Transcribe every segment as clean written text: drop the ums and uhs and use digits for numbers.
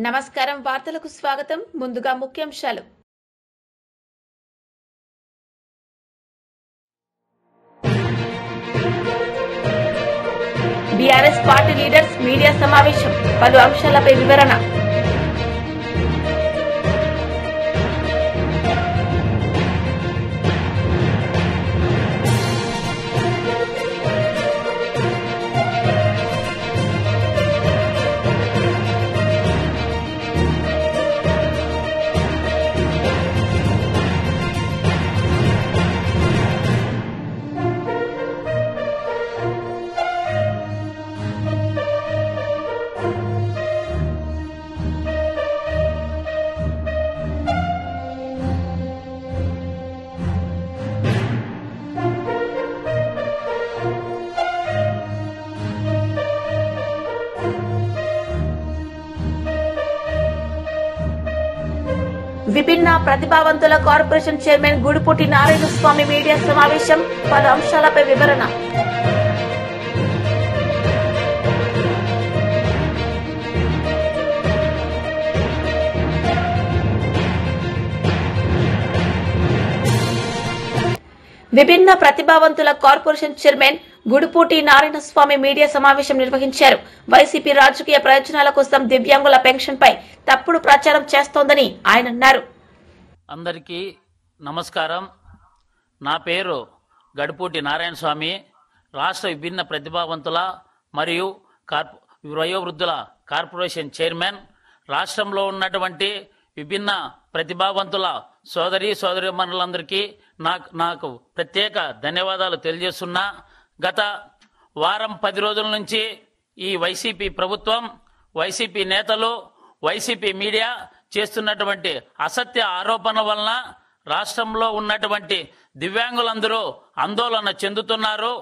నమస్కారం వార్తలకు స్వాగతం ముందుగా ముఖ్యాంశాలు బీఆర్ఎస్ పార్టీ లీడర్స్ మీడియా సమావేశం పలు అంశాలపై వివరణ విభిన్న ప్రతిభావంతుల కార్పొరేషన్ చైర్మన్ గుడిపూటి నారాయణ స్వామి మీడియా సమావేశం పలు అంశాలపై వివరణ విభిన్న ప్రతిభావంతుల కార్పొరేషన్ చైర్మన్ గుడిపూటి నారాయణ స్వామి మీడియా సమావేశం నిర్వహించారు. వైసీపీ రాజకీయ ప్రయోజనాల కోసం దివ్యాంగుల పెన్షన్ పై తప్పుడు ప్రచారం చేస్తోందని ఆయన అన్నారు. అందరికీ నమస్కారం. నా పేరు గడిపూటి నారాయణ స్వామి. రాష్ట్ర విభిన్న ప్రతిభావంతుల మరియు వయోవృద్ధుల కార్పొరేషన్ చైర్మన్. రాష్ట్రంలో ఉన్నటువంటి విభిన్న ప్రతిభావంతుల సోదరీమణులందరికీ నాకు ప్రత్యేక ధన్యవాదాలు తెలియజేస్తున్నా. గత వారం 10 రోజుల నుంచి ఈ వైసీపీ ప్రభుత్వం, వైసీపీ నేతలు, వైసీపీ మీడియా చేస్తున్నటువంటి అసత్య ఆరోపణల వలన రాష్ట్రంలో ఉన్నటువంటి దివ్యాంగులందరూ ఆందోళన చెందుతున్నారు.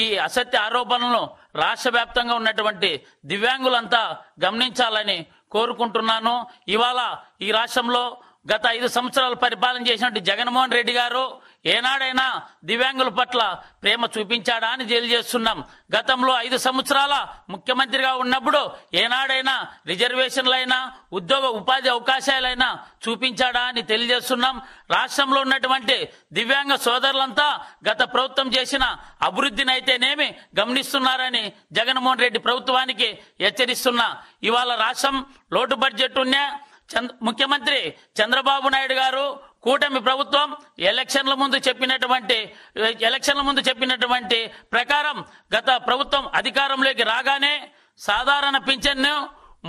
ఈ అసత్య ఆరోపణలను రాష్ట్ర వ్యాప్తంగా ఉన్నటువంటి దివ్యాంగులంతా గమనించాలని కోరుకుంటున్నాను. ఇవాళ ఈ రాష్ట్రంలో గత 5 సంవత్సరాలు పరిపాలన చేసినట్టు జగన్మోహన్ రెడ్డి గారు ఏనాడైనా దివ్యాంగుల పట్ల ప్రేమ చూపించాడా అని తెలియజేస్తున్నాం. గతంలో 5 సంవత్సరాల ముఖ్యమంత్రిగా ఉన్నప్పుడు ఏనాడైనా రిజర్వేషన్లైనా ఉపాధి అవకాశాలైనా చూపించాడా అని తెలియజేస్తున్నాం. రాష్ట్రంలో ఉన్నటువంటి దివ్యాంగ సోదరులంతా గత ప్రభుత్వం చేసిన అభివృద్ధిని అయితేనేమి గమనిస్తున్నారని జగన్మోహన్ రెడ్డి ప్రభుత్వానికి హెచ్చరిస్తున్నా. ఇవాళ రాష్ట్రం లోటు బడ్జెట్ ఉన్నా ముఖ్యమంత్రి చంద్రబాబు నాయుడు గారు కూటమి ప్రభుత్వం ఎలక్షన్ల ముందు చెప్పినటువంటి ప్రకారం గత ప్రభుత్వం అధికారంలోకి రాగానే సాధారణ పింఛన్ను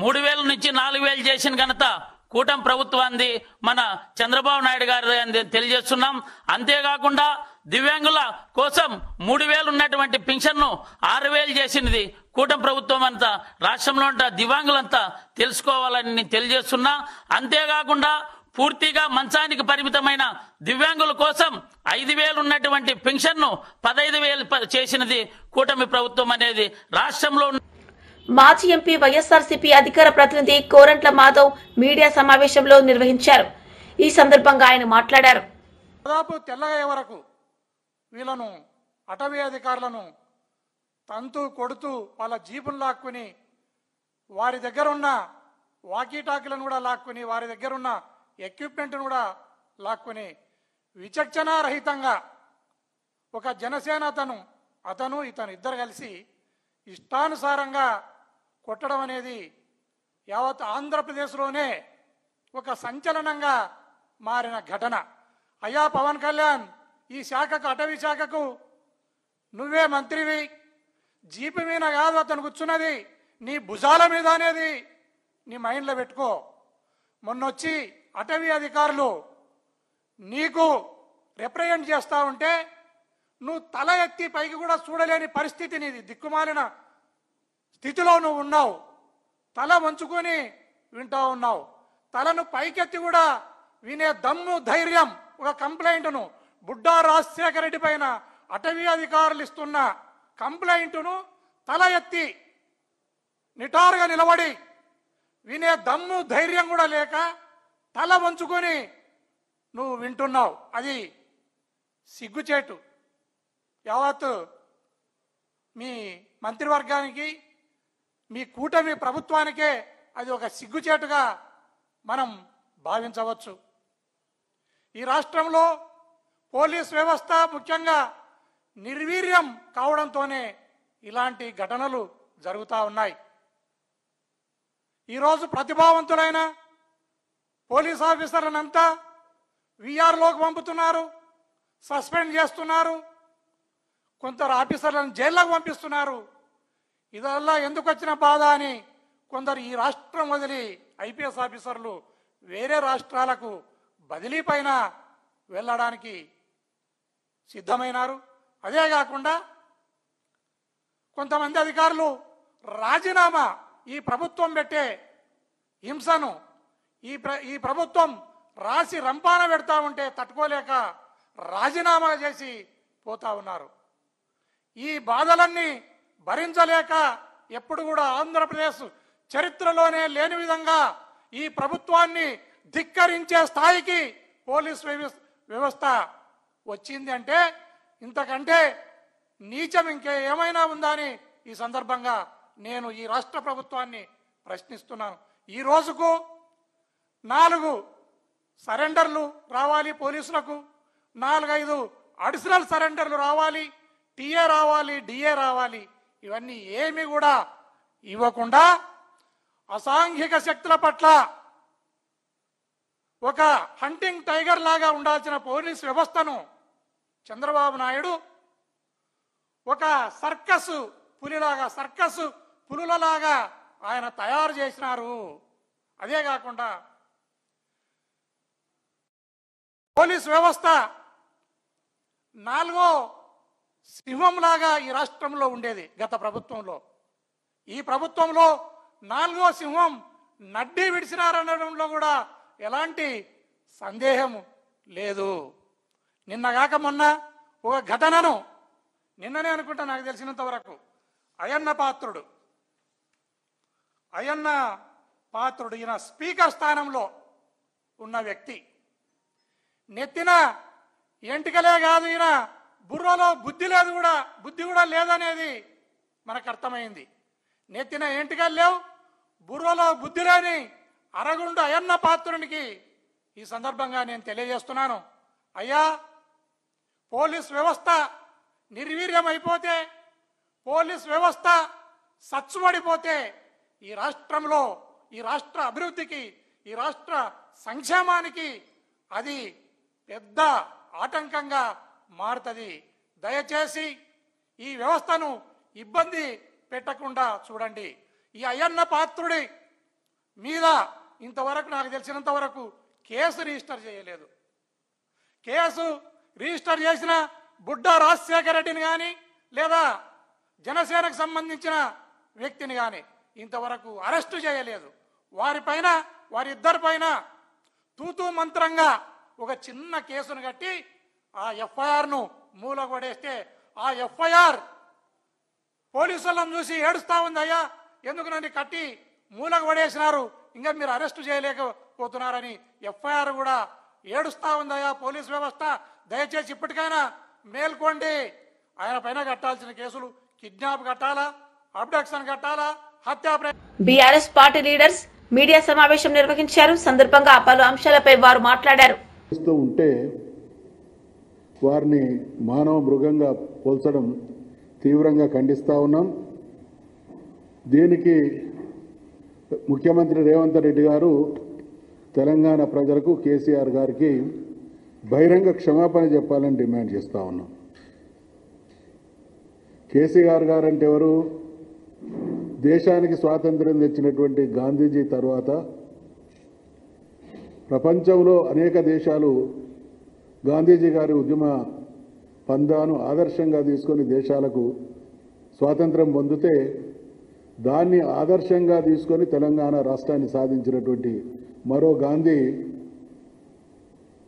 3,000 నుంచి 4,000 చేసిన ఘనత కూటమి ప్రభుత్వాన్ని మన చంద్రబాబు నాయుడు గారు తెలియజేస్తున్నాం. అంతేకాకుండా దివ్యాంగుల కోసం 3,000 ఉన్నటువంటి పింఛన్ను 6,000 చేసినది కూటమి ప్రభుత్వం అంతా. రాష్ట్రంలో ఉన్న దివ్యాంగులంతా తెలుసుకోవాలని తెలియజేస్తున్నా. అంతేకాకుండా పూర్తిగా మంచానికి పరిమితమైన దివ్యాంగుల కోసం 5,000 ఉన్నటువంటి పెన్షన్ను 15,000 చేసినది కూటమి ప్రభుత్వం అనేది రాష్ట్రంలో. మాజీ ఎంపీ వైఎస్ఆర్సీపీ అధికార ప్రతినిధి కోరంట్ల మాధవ్ మీడియా సమావేశంలో నిర్వహించారు. ఈ సందర్భంగా ఆయన మాట్లాడారు. దాదాపు తెల్లగయ్యే వరకు వీళ్ళను అటవీ అధికారులను తంతు కొడుతూ వాళ్ళ జీపును లాక్కుని వారి దగ్గర ఉన్న వాకీటాకీలను కూడా లాక్కుని వారి దగ్గర ఉన్న ఎక్విప్మెంట్ను కూడా లాక్కుని విచక్షణారహితంగా ఒక జనసేన అతను ఇద్దరు కలిసి ఇష్టానుసారంగా కొట్టడం అనేది యావత్ ఆంధ్రప్రదేశ్లోనే ఒక సంచలనంగా మారిన ఘటన. అయ్యా పవన్ కళ్యాణ్, ఈ శాఖకు అటవీ శాఖకు నువ్వే మంత్రివి. జీపు మీద కాదు అతను కూర్చున్నది, నీ భుజాల మీద అనేది నీ మైండ్లో పెట్టుకో. మొన్నొచ్చి అటవీ అధికారులు నీకు రిప్రజెంట్ చేస్తా ఉంటే నువ్వు తల ఎత్తి పైకి కూడా చూడలేని పరిస్థితి, నీది దిక్కుమాలిన స్థితిలో నువ్వు ఉన్నావు. తల వంచుకొని వింటూ ఉన్నావు. తలను పైకెత్తి కూడా వినే దమ్ము ధైర్యం, ఒక కంప్లైంట్ను బుడ్డా రాజశేఖర రెడ్డి పైన అటవీ అధికారులు ఇస్తున్న కంప్లైంట్ను తల ఎత్తి నిటారుగా నిలబడి వినే దమ్ము ధైర్యం కూడా లేక తల వంచుకొని నువ్వు వింటున్నావు. అది సిగ్గుచేటు. యావత్ మీ మంత్రివర్గానికి, మీ కూటమి ప్రభుత్వానికే అది ఒక సిగ్గుచేటుగా మనం భావించవచ్చు. ఈ రాష్ట్రంలో పోలీస్ వ్యవస్థ ముఖ్యంగా నిర్వీర్యం కావడంతోనే ఇలాంటి ఘటనలు జరుగుతూ ఉన్నాయి. ఈరోజు ప్రతిభావంతులైన పోలీస్ ఆఫీసర్లనంతా వీఆర్లోకి పంపుతున్నారు, సస్పెండ్ చేస్తున్నారు, కొందరు ఆఫీసర్లను జైల్లోకి పంపిస్తున్నారు. ఇదల్లా ఎందుకు వచ్చిన బాధ అని కొందరు ఈ రాష్ట్రం వదిలి ఐపీఎస్ ఆఫీసర్లు వేరే రాష్ట్రాలకు బదిలీ పైన వెళ్ళడానికి సిద్ధమైనారు. అదే కాకుండా కొంతమంది అధికారులు రాజీనామా, ఈ ప్రభుత్వం పెట్టే హింసను ఈ ప్రభుత్వం రాసి రంపాన పెడతా ఉంటే తట్టుకోలేక రాజీనామా చేసి పోతా ఉన్నారు. ఈ బాధలన్నీ భరించలేక ఎప్పుడు కూడా ఆంధ్రప్రదేశ్ చరిత్రలోనే లేని విధంగా ఈ ప్రభుత్వాన్ని ధిక్కరించే స్థాయికి పోలీస్ వ్యవస్థ వచ్చింది అంటే ఇంతకంటే నీచం ఇంకే ఏమైనా ఉందా అని ఈ సందర్భంగా నేను ఈ రాష్ట్ర ప్రభుత్వాన్ని ప్రశ్నిస్తున్నాను. ఈ రోజుకు 4 సరెండర్లు రావాలి పోలీసులకు, 4-5 అడిషనల్ సరెండర్లు రావాలి, టీఏ రావాలి, డిఏ రావాలి. ఇవన్నీ ఏమి కూడా ఇవ్వకుండా అసాంఘిక శక్తుల పట్ల ఒక హంటింగ్ టైగర్ లాగా ఉండాల్సిన పోలీస్ వ్యవస్థను చంద్రబాబు నాయుడు ఒక సర్కస్ పులులలాగా ఆయన తయారు చేసినారు. అదే కాకుండా పోలీస్ వ్యవస్థ 4వ సింహంలాగా ఈ రాష్ట్రంలో ఉండేది గత ప్రభుత్వంలో. ఈ ప్రభుత్వంలో 4వ సింహం నడ్డి విడిచినారనడంలో కూడా ఎలాంటి సందేహం లేదు. నిన్నగాక మొన్న ఒక ఘటనను, నిన్ననే అనుకుంటా నాకు తెలిసినంత వరకు, అయ్యన్న పాత్రుడు ఈయన స్పీకర్ స్థానంలో ఉన్న వ్యక్తి, నెత్తిన ఎంటికలే కాదు, ఈయన బుర్రలో బుద్ధి కూడా లేదనేది మనకు అర్థమైంది. నెత్తిన ఎంటికలు లేవు, బుర్రలో బుద్ధి లేని అరగుండు అయ్యన్న పాత్రునికి ఈ సందర్భంగా నేను తెలియజేస్తున్నాను, అయ్యా పోలీస్ వ్యవస్థ నిర్వీర్యమైపోతే, పోలీస్ వ్యవస్థ సచ్చుబడిపోతే ఈ రాష్ట్రంలో, ఈ రాష్ట్ర అభివృద్ధికి, ఈ రాష్ట్ర సంక్షేమానికి అది పెద్ద ఆటంకంగా మారుతుంది. దయచేసి ఈ వ్యవస్థను ఇబ్బంది పెట్టకుండా చూడండి. ఈ అయ్యన్న పాత్రుడి మీద ఇంతవరకు నాకు తెలిసినంత వరకు కేసు రిజిస్టర్ చేయలేదు. కేసు రిజిస్టర్ చేసిన బుడ్డా రాజశేఖర రెడ్డిని కానీ లేదా జనసేనకు సంబంధించిన వ్యక్తిని కానీ ఇంతవరకు అరెస్టు చేయలేదు. వారిద్దరిపైన తూతూ మంత్రంగా ఒక చిన్న కేసును కట్టి ఆ ఎఫ్ఐఆర్ను మూలగొడేస్తే ఆ ఎఫ్ఐఆర్ పోలీసులను చూసి ఏడుస్తా ఉంది, అయ్యా ఎందుకు నన్ను కట్టి మూలకు పడేసినారు, ఇంకా మీరు అరెస్టు చేయలేకపోతున్నారని ఎఫ్ఐఆర్ కూడా ఏడుస్తా ఉందయ్యా పోలీస్ వ్యవస్థ. దయచేసి ఇప్పటికైనా మేల్కోండి. ఆయన పైన కట్టాల్సిన కేసులు కిడ్నాప్ కట్టాలా, అబ్డక్షన్ కట్టాలా, హత్యా. బీఆర్ఎస్ పార్టీ లీడర్స్ మీడియా సమావేశం నిర్వహించారు. సందర్భంగా పలు అంశాలపై వారు మాట్లాడారు. ఉంటే వారిని మానవ మృగంగా పోల్చడం తీవ్రంగా ఖండిస్తా ఉన్నాం. దీనికి ముఖ్యమంత్రి రేవంత్ రెడ్డి గారు తెలంగాణ ప్రజలకు, కేసీఆర్ గారికి బహిరంగ క్షమాపణ చెప్పాలని డిమాండ్ చేస్తూ ఉన్నాం. కేసీఆర్ గారు అంటే ఎవరు? దేశానికి స్వాతంత్ర్యం తెచ్చినటువంటి గాంధీజీ తర్వాత ప్రపంచంలో అనేక దేశాలు గాంధీజీ గారి ఉద్యమ పందాను ఆదర్శంగా తీసుకొని దేశాలకు స్వాతంత్రం పొందితే దాన్ని ఆదర్శంగా తీసుకొని తెలంగాణ రాష్ట్రాన్ని సాధించినటువంటి మరో గాంధీ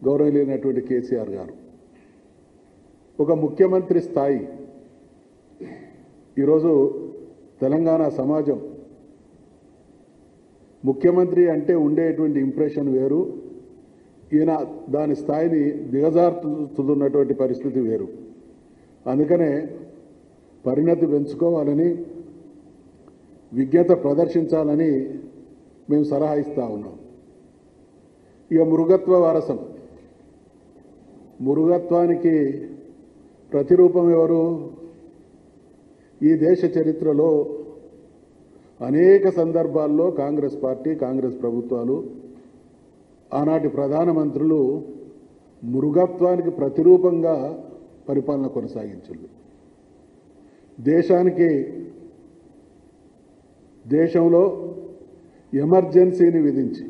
గౌరవనీయులైనటువంటి కేసీఆర్ గారు. ఒక ముఖ్యమంత్రి స్థాయి ఈరోజు తెలంగాణ సమాజం ముఖ్యమంత్రి అంటే ఉండేటువంటి ఇంప్రెషన్ వేరు, ఈయన దాని స్థాయిని దిగజారుతున్నటువంటి పరిస్థితి వేరు. అందుకనే పరిణతి పెంచుకోవాలని, విజ్ఞత ప్రదర్శించాలని మేము సలహా ఇస్తూ ఉన్నాం. ఇక మృగత్వ వారసం, మృగత్వానికి ప్రతిరూపం ఎవరు? ఈ దేశ చరిత్రలో అనేక సందర్భాల్లో కాంగ్రెస్ పార్టీ, కాంగ్రెస్ ప్రభుత్వాలు, ఆనాటి ప్రధానమంత్రులు మృగత్వానికి ప్రతిరూపంగా పరిపాలన కొనసాగించారు. దేశంలో ఎమర్జెన్సీని విధించి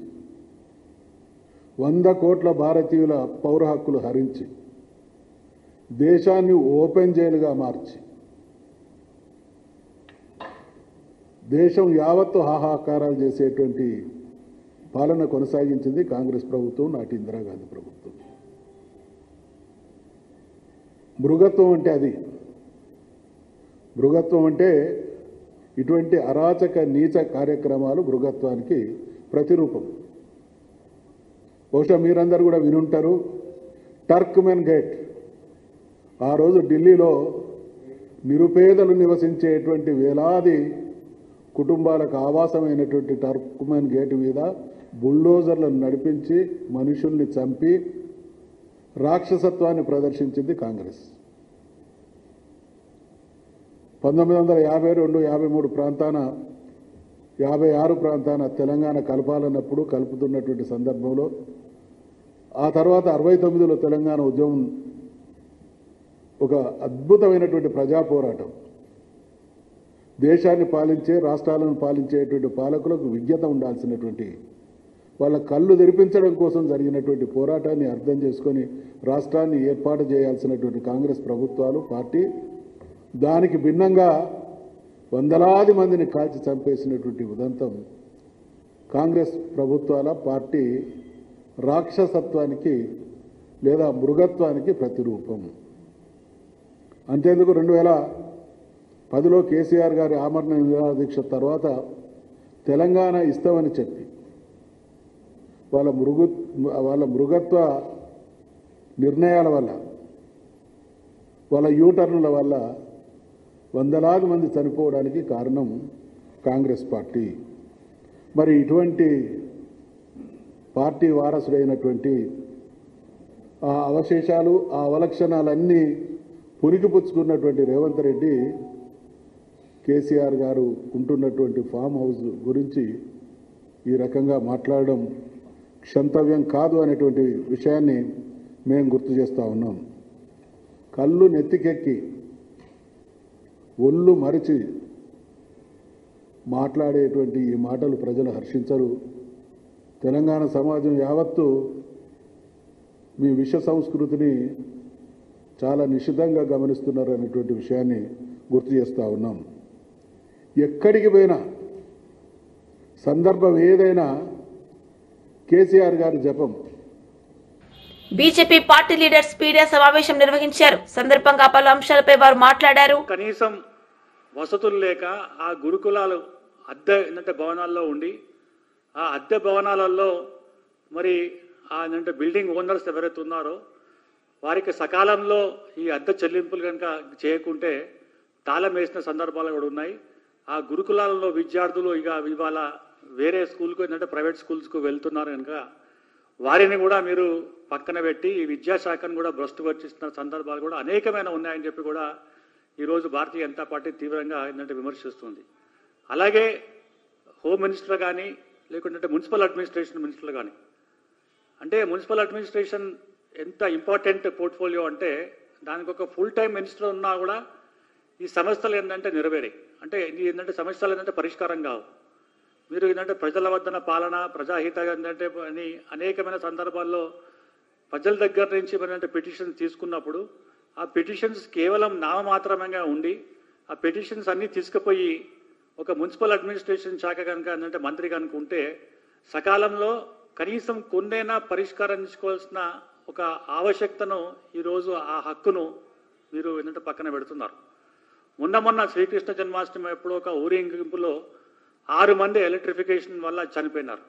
100 కోట్ల భారతీయుల పౌర హక్కులు హరించి దేశాన్ని ఓపెన్ జైలుగా మార్చి దేశం యావత్తు హాహాకారాలు చేసేటువంటి పాలన కొనసాగించింది కాంగ్రెస్ ప్రభుత్వం, నాటి ఇందిరాగాంధీ ప్రభుత్వం. మృగత్వం అంటే అది. మృగత్వం అంటే ఇటువంటి అరాచక నీచ కార్యక్రమాలు మృగత్వానికి ప్రతిరూపం. బహుశా మీరందరూ కూడా వినుంటారు, టర్క్మెన్ గేట్. ఆ రోజు ఢిల్లీలో నిరుపేదలు నివసించేటువంటి వేలాది కుటుంబాలకు ఆవాసమైనటువంటి టర్క్మెన్ గేట్ మీద బుల్డోజర్లను నడిపించి మనుషుల్ని చంపి రాక్షసత్వాన్ని ప్రదర్శించింది కాంగ్రెస్. 1952-53 ప్రాంతాన 56 ప్రాంతాన తెలంగాణ కలపాలన్నప్పుడు కలుపుతున్నటువంటి సందర్భంలో, ఆ తర్వాత 69లో తెలంగాణ ఉద్యమం ఒక అద్భుతమైనటువంటి ప్రజా పోరాటం. దేశాన్ని పాలించే, రాష్ట్రాలను పాలించేటువంటి పాలకులకు విజ్ఞత ఉండాల్సినటువంటి, వాళ్ళ కళ్ళు తెరిపించడం కోసం జరిగినటువంటి పోరాటాన్ని అర్థం చేసుకొని రాష్ట్రాన్ని ఏర్పాటు చేయాల్సినటువంటి కాంగ్రెస్ ప్రభుత్వాలు, పార్టీ దానికి భిన్నంగా వందలాది మందిని కాల్చి చంపేసినటువంటి ఉదంతం కాంగ్రెస్ ప్రభుత్వాల, పార్టీ రాక్షసత్వానికి లేదా మృగత్వానికి ప్రతిరూపం. అంతేందుకు 2010లో కేసీఆర్ గారి ఆమరణ నిరాహార దీక్ష తర్వాత తెలంగాణ ఇస్తామని చెప్పి వాళ్ళ మృగత్వ నిర్ణయాల వల్ల, వాళ్ళ యూటర్నుల వల్ల వందలాది మంది చనిపోవడానికి కారణం కాంగ్రెస్ పార్టీ. మరి ఇటువంటి పార్టీ వారసుడైనటువంటి ఆ అవశేషాలు, ఆ అవలక్షణాలన్నీ పురికిపుచ్చుకున్నటువంటి రేవంత్ రెడ్డి కేసీఆర్ గారు ఉంటున్నటువంటి ఫామ్ హౌస్ గురించి ఈ రకంగా మాట్లాడడం క్షంతవ్యం కాదు అనేటువంటి విషయాన్ని మేము గుర్తు చేస్తూ ఉన్నాం. కళ్ళు నెత్తికెక్కి ఒళ్ళు మరిచి మాట్లాడేటువంటి ఈ మాటలు ప్రజలు హర్షించరు. తెలంగాణ సమాజం యావత్తు మీ విష సంస్కృతిని చాలా నిశితంగా గమనిస్తున్నారు అనేటువంటి విషయాన్ని గుర్తు చేస్తూ ఉన్నాం. ఎక్కడికి పోయినా, సందర్భం ఏదైనా కేసీఆర్ గారి జపం. బీజేపీ పార్టీ లీడర్స్ మీడియా సమావేశం నిర్వహించారు. సందర్భంగా పలు అంశాలపై వారు మాట్లాడారు. కనీసం వసతులు లేక ఆ గురుకులాలు అద్దె భవనాల్లో ఉండి, ఆ అద్దె భవనాలలో మరి ఆ బిల్డింగ్ ఓనర్స్ ఎవరైతే ఉన్నారో వారికి సకాలంలో ఈ అద్దె చెల్లింపులు కనుక చేయకుంటే తాళం వేసిన సందర్భాలు కూడా ఉన్నాయి. ఆ గురుకులాలలో విద్యార్థులు ఇవాళ వేరే స్కూల్కు ప్రైవేట్ స్కూల్స్కు వెళ్తున్నారు కనుక వారిని కూడా మీరు పక్కన పెట్టి ఈ విద్యాశాఖను కూడా భ్రష్టు పట్టిస్తున్న సందర్భాలు కూడా అనేకమైన ఉన్నాయని చెప్పి కూడా ఈరోజు భారతీయ జనతా పార్టీ తీవ్రంగా విమర్శిస్తుంది. అలాగే హోమ్ మినిస్టర్ కానీ, లేకుంటే మున్సిపల్ అడ్మినిస్ట్రేషన్ మినిస్టర్లు కానీ, అంటే మున్సిపల్ అడ్మినిస్ట్రేషన్ ఎంత ఇంపార్టెంట్ పోర్ట్ఫోలియో అంటే దానికి ఒక ఫుల్ టైం మినిస్టర్ ఉన్నా కూడా ఈ సమస్యలు నెరవేరాయి. అంటే సమస్యలు పరిష్కారం కావు. మీరు ప్రజల వద్దన పాలన, ప్రజాహిత అని అనేకమైన సందర్భాల్లో ప్రజల దగ్గర నుంచి పిటిషన్స్ తీసుకున్నప్పుడు ఆ పిటిషన్స్ కేవలం నామమాత్రమంగా ఉండి ఆ పిటిషన్స్ అన్నీ తీసుకుపోయి ఒక మున్సిపల్ అడ్మినిస్ట్రేషన్ శాఖ కనుక మంత్రి కనుక ఉంటే సకాలంలో కనీసం కొన్నైనా పరిష్కరించుకోవాల్సిన ఒక ఆవశ్యకతను ఈరోజు ఆ హక్కును మీరు పక్కన పెడుతున్నారు. మొన్న శ్రీకృష్ణ జన్మాష్టమి ఎప్పుడో ఒక ఊరేగింపులో 6 మంది ఎలక్ట్రిఫికేషన్ వల్ల చనిపోయినారు.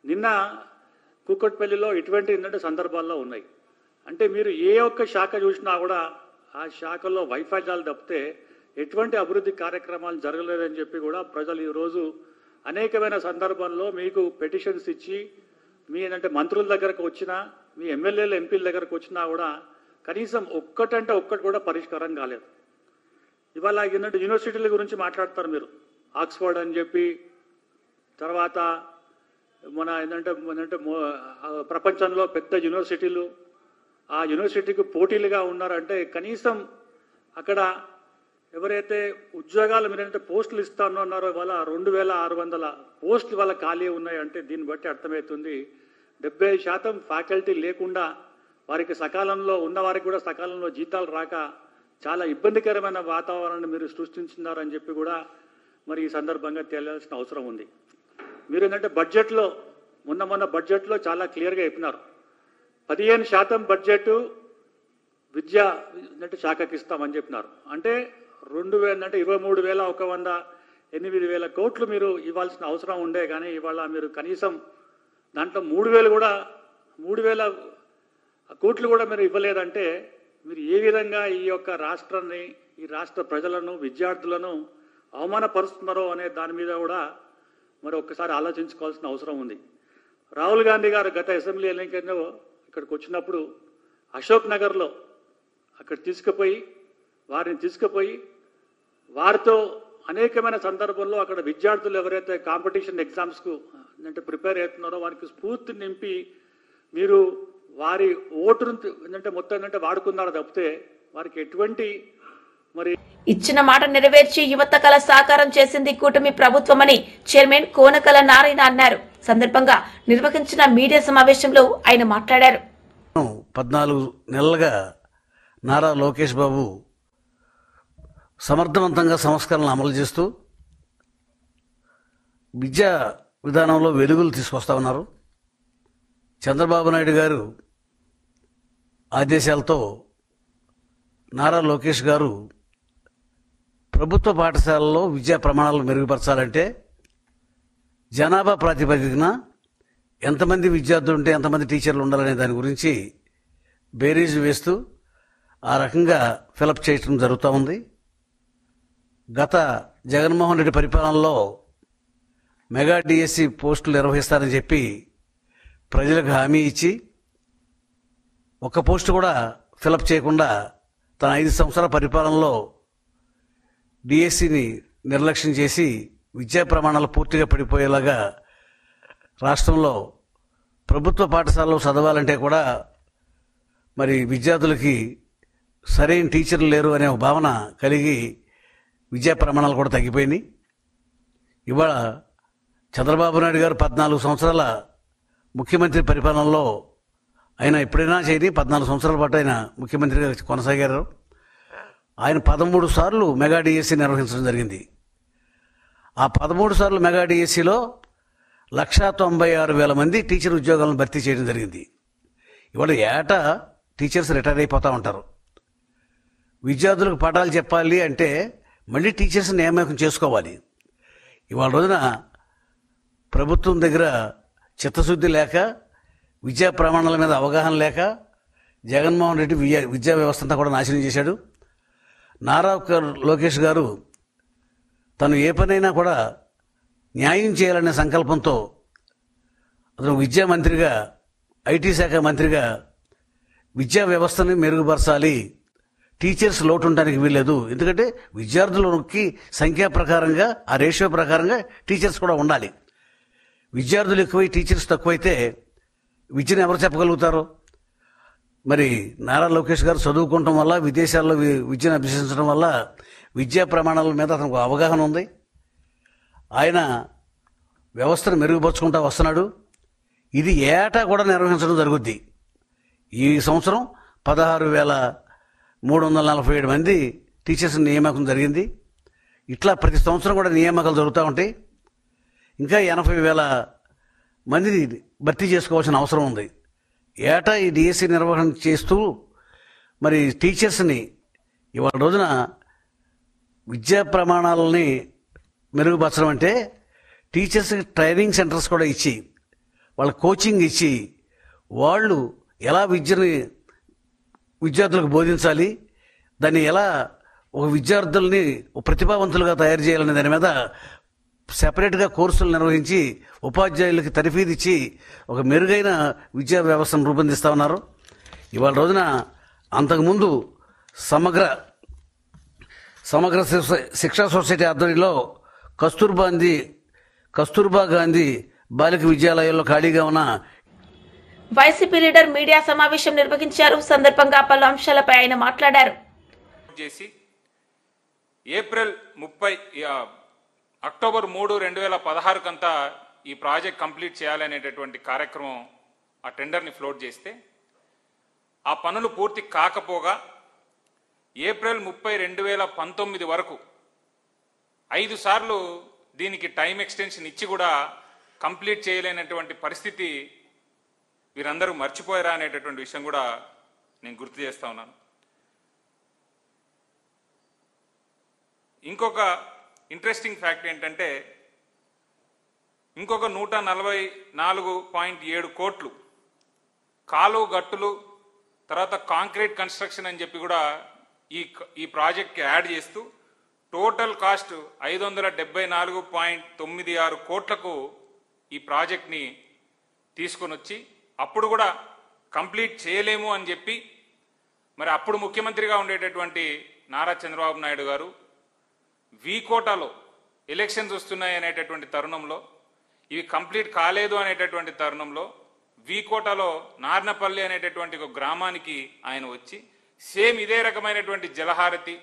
నిన్న కూకట్పల్లిలో ఇటువంటి సందర్భాల్లో ఉన్నాయి. అంటే మీరు ఏ ఒక్క శాఖ చూసినా కూడా ఆ శాఖలో వైఫల్యాలు తప్పితే ఎటువంటి అభివృద్ధి కార్యక్రమాలు జరగలేదని చెప్పి కూడా ప్రజలు ఈరోజు అనేకమైన సందర్భంలో మీకు పెటిషన్స్ ఇచ్చి మీ ఏంటంటే మంత్రుల దగ్గరకు వచ్చినా మీ ఎమ్మెల్యేలు ఎంపీల దగ్గరకు వచ్చినా కూడా కనీసం ఒక్కటంటే ఒక్కటి కూడా పరిష్కారం కాలేదు. ఇవాళ ఏంటంటే యూనివర్సిటీల గురించి మాట్లాడతారు మీరు, ఆక్స్ఫర్డ్ అని చెప్పి, తర్వాత మన ఏంటంటే ప్రపంచంలో పెద్ద యూనివర్సిటీలు, ఆ యూనివర్సిటీకి పోటీలుగా ఉన్నారంటే కనీసం అక్కడ ఎవరైతే ఉద్యోగాలు మీరంటే పోస్టులు ఇస్తాను అన్నారో ఇవాళ 2600 పోస్టులు ఇవాళ ఖాళీ ఉన్నాయంటే దీన్ని బట్టి అర్థమవుతుంది 70% ఫ్యాకల్టీ లేకుండా వారికి సకాలంలో ఉన్నవారికి కూడా సకాలంలో జీతాలు రాక చాలా ఇబ్బందికరమైన వాతావరణాన్ని మీరు సృష్టించున్నారని చెప్పి కూడా మరి ఈ సందర్భంగా తెలియాల్సిన అవసరం ఉంది. మీరు ఏంటంటే బడ్జెట్లో మొన్న బడ్జెట్లో చాలా క్లియర్గా చెప్పినారు, 15% బడ్జెట్ విద్యా అంటే శాఖకి ఇస్తామని చెప్పినారు. అంటే 23,100 కోట్లు మీరు ఇవ్వాల్సిన అవసరం ఉండే, కానీ ఇవాళ మీరు కనీసం దాంట్లో 3,000 కోట్లు కూడా మీరు ఇవ్వలేదంటే మీరు ఏ విధంగా ఈ యొక్క రాష్ట్రాన్ని, ఈ రాష్ట్ర ప్రజలను, విద్యార్థులను అవమానపరుస్తున్నారో అనే దాని మీద కూడా మరి ఒక్కసారి ఆలోచించుకోవాల్సిన అవసరం ఉంది. రాహుల్ గాంధీ గారు గత అసెంబ్లీ ఎన్నికల్లో ఇక్కడికి వచ్చినప్పుడు అశోక్ నగర్లో అక్కడ వారిని తీసుకుపోయి వారితో అనేకమైన సందర్భంలో అక్కడ విద్యార్థులు ఎవరైతే కాంపిటీషన్ ఎగ్జామ్స్కు అంటే ప్రిపేర్ అవుతున్నారో వారికి స్ఫూర్తి నింపి మీరు వారి ఓటును మొత్తం వాడుకున్నారు తప్పితే వారికి ఎటువంటి మరి ఇచ్చిన మాట నెరవేర్చి యువత కళ సాకారం చేసింది కూటమి ప్రభుత్వమని చైర్మన్ కోనకల నారాయణ అన్నారు. సందర్భంగా నిర్వహించిన మీడియా సమావేశంలో ఆయన మాట్లాడారు. 14 నెలలుగా నారా లోకేష్ బాబు సమర్థవంతంగా సంస్కరణలు అమలు చేస్తూ విద్యా విధానంలో వెలుగులు తీసుకొస్తా ఉన్నారు. చంద్రబాబు నాయుడు గారు ఆదేశాలతో నారా లోకేష్ గారు ప్రభుత్వ పాఠశాలల్లో విద్యా ప్రమాణాలు మెరుగుపరచాలంటే జనాభా ప్రాతిపదికన ఎంతమంది విద్యార్థులు ఉంటే ఎంతమంది టీచర్లు ఉండాలనే దాని గురించి బేరీజు వేస్తూ ఆ రకంగా ఫిలప్ చేయడం జరుగుతూ ఉంది. గత జగన్మోహన్ రెడ్డి పరిపాలనలో మెగా డిఎస్సి పోస్టులు నిర్వహిస్తారని చెప్పి ప్రజలకు హామీ ఇచ్చి ఒక్క పోస్టు కూడా ఫిలప్ చేయకుండా తన 5 సంవత్సరాల పరిపాలనలో డిఎస్సిని నిర్లక్ష్యం చేసి విద్యా ప్రమాణాలు పూర్తిగా పడిపోయేలాగా రాష్ట్రంలో ప్రభుత్వ పాఠశాలలో చదవాలంటే కూడా మరి విద్యార్థులకి సరైన టీచర్లు లేరు అనే ఒక భావన కలిగి విద్యా ప్రమాణాలు కూడా తగ్గిపోయినాయి. ఇవాళ చంద్రబాబు నాయుడు గారు 14 సంవత్సరాల ముఖ్యమంత్రి పరిపాలనలో ఆయన ఎప్పుడైనా చేయని 14 సంవత్సరాల పాటు ఆయన ముఖ్యమంత్రిగా కొనసాగారు. ఆయన 13 సార్లు మెగా డిఎస్సి నిర్వహించడం జరిగింది. ఆ 13 సార్లు మెగా డిఎస్సిలో 196,000 మంది టీచర్ ఉద్యోగాలను భర్తీ చేయడం జరిగింది. ఇవాళ ఏటా టీచర్స్ రిటైర్ అయిపోతూ ఉంటారు. విద్యార్థులకు పాఠాలు చెప్పాలి అంటే మళ్ళీ టీచర్స్ నియామకం చేసుకోవాలి. ఇవాళ రోజున ప్రభుత్వం దగ్గర చిత్తశుద్ధి లేక, విద్యా ప్రమాణాల మీద అవగాహన లేక జగన్మోహన్ రెడ్డి విద్యా వ్యవస్థ అంతా కూడా నాశనం చేశాడు. నారా లోకేష్ గారు తను ఏ పనైనా కూడా న్యాయం చేయాలనే సంకల్పంతో అతను విద్యా మంత్రిగా, ఐటీ శాఖ మంత్రిగా విద్యా వ్యవస్థని మెరుగుపరచాలి, టీచర్స్ లోటు ఉండడానికి వీల్లేదు. ఎందుకంటే విద్యార్థులకి సంఖ్యా ప్రకారంగా, ఆ రేషియో ప్రకారంగా టీచర్స్ కూడా ఉండాలి. విద్యార్థులు ఎక్కువై టీచర్స్ తక్కువైతే విద్యను ఎవరు చెప్పగలుగుతారు? మరి నారా లోకేష్ గారు చదువుకోవటం వల్ల, విదేశాల్లో విద్యను అభ్యసించడం వల్ల విద్యా ప్రమాణాల మీద అతనికి అవగాహన ఉంది. ఆయన వ్యవస్థను మెరుగుపరుచుకుంటూ వస్తున్నాడు. ఇది ఏటా కూడా నిర్వహించడం జరుగుద్ది. ఈ సంవత్సరం 16,347 మంది టీచర్స్ నియామకం జరిగింది. ఇట్లా ప్రతి సంవత్సరం కూడా నియామకాలు జరుగుతూ ఉంటాయి. ఇంకా 80,000 మందిని భర్తీ చేసుకోవాల్సిన అవసరం ఉంది. ఏటా ఈ డిఎస్సి నిర్వహణ చేస్తూ మరి టీచర్స్ని ఇవాళ రోజున విద్యా ప్రమాణాలని మెరుగుపరచడం అంటే టీచర్స్కి ట్రైనింగ్ సెంటర్స్ కూడా ఇచ్చి, వాళ్ళ కోచింగ్ ఇచ్చి, వాళ్ళు ఎలా విద్యార్థులకు బోధించాలి, దాన్ని ఎలా ఒక విద్యార్థుల్ని ప్రతిభావంతులుగా తయారు చేయాలనే దాని మీద సెపరేట్గా కోర్సులు నిర్వహించి ఉపాధ్యాయులకి తరఫీదు ఇచ్చి ఒక మెరుగైన విద్యా వ్యవస్థను రూపొందిస్తూ ఉన్నారు. ఇవాళ రోజున అంతకుముందు సమగ్ర శిక్షా సొసైటీ ఆధ్వర్యంలో కస్తూర్బా గాంధీ బాలిక విద్యాలయాల్లో ఖాళీగా ఉన్న వైసీపీ లీడర్ మీడియా సమావేశం నిర్వహించారు. సందర్భంగా పలు అంశాలపై ఆయన మాట్లాడారు. ఏప్రిల్ 30 అక్టోబర్ 3, 2016 కంతా ఈ ప్రాజెక్ట్ కంప్లీట్ చేయాలనేటటువంటి కార్యక్రమం ఆ టెండర్ని ఫ్లోట్ చేస్తే ఆ పనులు పూర్తి కాకపోగా ఏప్రిల్ 30, 2019 వరకు 5 సార్లు దీనికి టైం ఎక్స్టెన్షన్ ఇచ్చి కూడా కంప్లీట్ చేయలేనటువంటి పరిస్థితి వీరందరూ మర్చిపోయారా అనేటటువంటి విషయం కూడా నేను గుర్తు చేస్తా ఉన్నాను. ఇంకొక ఇంట్రెస్టింగ్ ఫ్యాక్ట్ ఏంటంటే ఇంకొక 144.7 కోట్లు కాలువ గట్టులు తర్వాత కాంక్రీట్ కన్స్ట్రక్షన్ అని చెప్పి కూడా ఈ ప్రాజెక్ట్కి యాడ్ చేస్తూ టోటల్ కాస్ట్ 574.96 కోట్లకు ఈ ప్రాజెక్ట్ని తీసుకొని వచ్చి అప్పుడు కూడా కంప్లీట్ చేయలేము అని చెప్పి మరి అప్పుడు ముఖ్యమంత్రిగా ఉండేటటువంటి నారా చంద్రబాబు నాయుడు గారు కోటాలో ఎలక్షన్స్ వస్తున్నాయి అనేటటువంటి తరుణంలో ఇవి కంప్లీట్ కాలేదు అనేటటువంటి తరుణంలో కోటాలో నార్నపల్లి అనేటటువంటి ఒక గ్రామానికి ఆయన వచ్చి సేమ్ ఇదే రకమైనటువంటి జలహారతి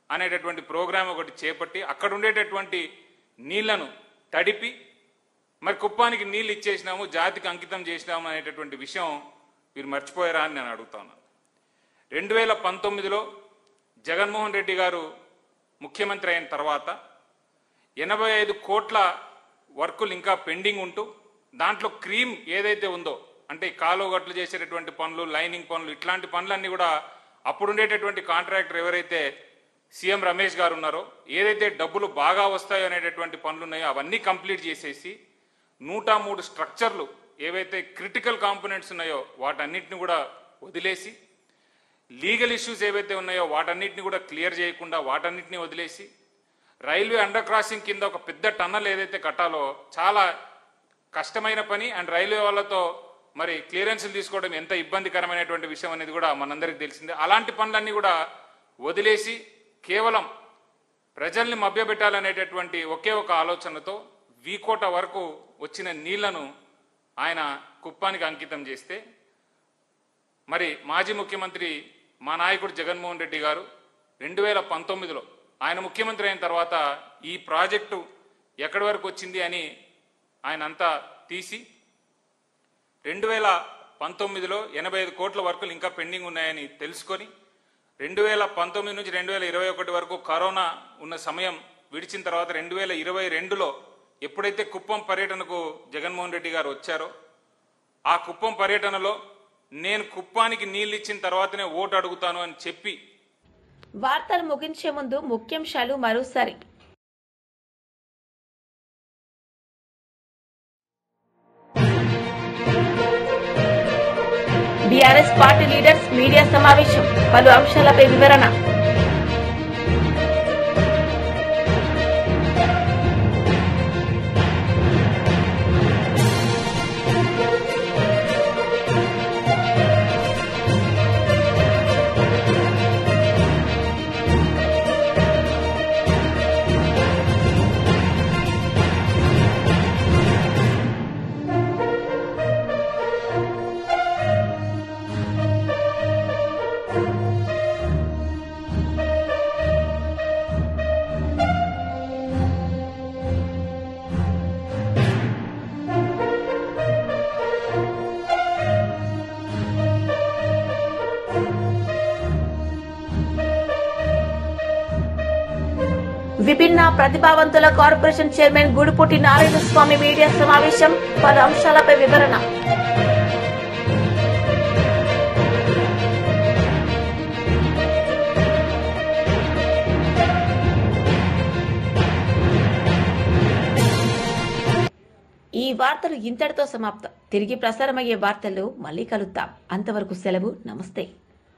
అనేటటువంటి ప్రోగ్రాం ఒకటి చేపట్టి అక్కడ ఉండేటటువంటి నీళ్లను తడిపి మరి కుప్పానికి నీళ్ళు ఇచ్చేసినాము, జాతికి అంకితం చేసినాము అనేటటువంటి విషయం మీరు మర్చిపోయారా అని నేను అడుగుతాను. 2019లో జగన్మోహన్ రెడ్డి గారు ముఖ్యమంత్రి అయిన తర్వాత 85 కోట్ల వర్కులు ఇంకా పెండింగ్ ఉంటూ దాంట్లో క్రీమ్ ఏదైతే ఉందో అంటే కాలువగట్లు చేసేటటువంటి పనులు, లైనింగ్ పనులు, ఇట్లాంటి పనులన్నీ కూడా అప్పుడు ఉండేటటువంటి కాంట్రాక్టర్ ఎవరైతే సీఎం రమేష్ గారు ఉన్నారో ఏదైతే డబ్బులు బాగా వస్తాయో అనేటటువంటి పనులు ఉన్నాయో అవన్నీ కంప్లీట్ చేసేసి 103 స్ట్రక్చర్లు ఏవైతే క్రిటికల్ కాంపోనెంట్స్ ఉన్నాయో వాటన్నిటిని కూడా వదిలేసి లీగల్ ఇష్యూస్ ఏవైతే ఉన్నాయో వాటన్నిటిని కూడా క్లియర్ చేయకుండా వాటన్నిటిని వదిలేసి రైల్వే అండర్ క్రాసింగ్ కింద ఒక పెద్ద టన్నల్ ఏదైతే కట్టాలో చాలా కష్టమైన పని అండ్ రైల్వే వాళ్ళతో మరి క్లియరెన్స్లు తీసుకోవడం ఎంత ఇబ్బందికరమైనటువంటి విషయం అనేది కూడా మనందరికీ తెలిసిందే. అలాంటి పనులన్నీ కూడా వదిలేసి కేవలం ప్రజల్ని మభ్యపెట్టాలనేటటువంటి ఒకే ఒక ఆలోచనతో కోట వరకు వచ్చిన నీళ్లను ఆయన కుప్పానికి అంకితం చేస్తే మరి మాజీ ముఖ్యమంత్రి మా నాయకుడు జగన్మోహన్ రెడ్డి గారు 2019లో ఆయన ముఖ్యమంత్రి అయిన తర్వాత ఈ ప్రాజెక్టు ఎక్కడి వరకు వచ్చింది అని ఆయన అంతా తీసి 2019లో 85 కోట్ల వర్కులు ఇంకా పెండింగ్ ఉన్నాయని తెలుసుకొని 2019 నుంచి 2021 వరకు కరోనా ఉన్న సమయం విడిచిన తర్వాత 2022లో ఎప్పుడైతే కుప్పం పర్యటనకు జగన్మోహన్ రెడ్డి గారు వచ్చారో ఆ కుప్పం పర్యటనలో నేను కుప్పానికి నీళ్ళు ఇచ్చిన తర్వాతనే ఓటు అడుగుతాను అని చెప్పి వార్తలు ముగించే ముందు ముఖ్యాంశాలు మరోసారి. బీఆర్ఎస్ పార్టీ లీడర్స్ మీడియా సమావేశం, పలు అంశాలపై వివరణ. విభిన్న ప్రతిభావంతుల కార్పొరేషన్ చైర్మన్ గుడిపూటి నారాయణ స్వామి మీడియా సమావేశం, పలు అంశాలపై వివరణ. ఈ వార్తలు ఇంతటితో సమాప్తం. తిరిగి ప్రసారమయ్యే వార్తల్లో మళ్ళీ కలుద్దాం. అంతవరకు సెలవు. నమస్తే.